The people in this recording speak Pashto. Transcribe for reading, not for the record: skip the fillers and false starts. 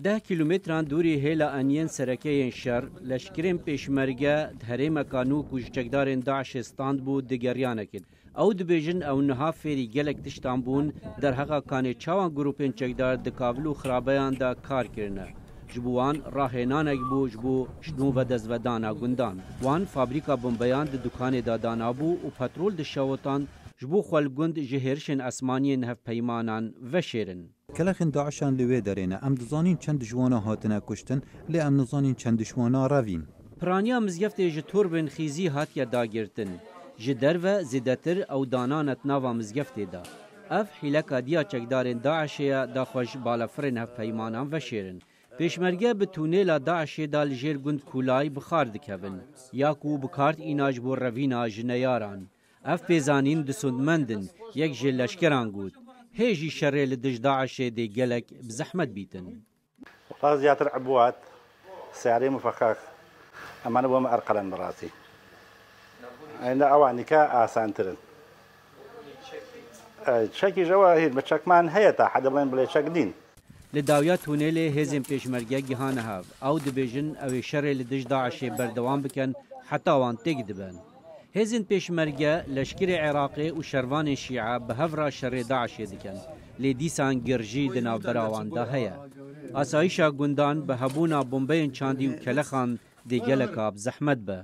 10 کیلومتران دوری هیلا انین سرکه شر لشکرین پیشمرگه هریم کانو کشتگدارین داعش استاند بود دگریانه کد. او دبیجن او نها فیری گلک تشتان بون در حقا کانی چاوان گروپین چگدار دکاولو خرابیان دا کار کرنه. جبوان راهنانک بو جبو شنو و دزودانا گندان. وان فابریکا بمبیان د دکان دادانا بو و پترول د شوتان جبو خلگند جهرشن اسمانین هف پیمانان و شیرن. کلخن داعشان لوی درینه ام دزانین چند جوانا هاتنه کشتن لی ام نزانین چند جوانا روین. پرانیا مزگفت جتور بن خیزی هات یا داگرتن. جدر و زیدتر او دانانت ناوا مزگفت دا. اف حیلکا دیا چکدارن داعشیا دا خوش بالافرن هف پیمانان و شیرن. پیشمرگه به تونیلا داعش دال جیر گند کولای بخار دکبن. یاکو بکارت ایناج بو روینا جنیاران. اف پیزانین دسندمندن یک جلشکران گود. هیجی شره لدج داعش دی گلک بزحمت بیتن. والله زيادة عبوات سعري مفخخ أما أنا بوم أرقلن براسي. أنا أواني كا آسانترن. شكي جواهر بتشك مان هيتا حدا بين بلا شك دين. لداویات تونیل هزم پیشمرگه گهانه هاو او دبیجن او شر لدج داعش بردوام بکن حتی وان تگ دبن. هزن پیشمرگه لشکر عراقی و شروان شیعه به هفرا شر داعش دکن. لیدیسان گرجی دنا براوان دا هیا. آسایشا گندان به هبونا بمبین چاندی و کلخان دی گلکاب زحمت به.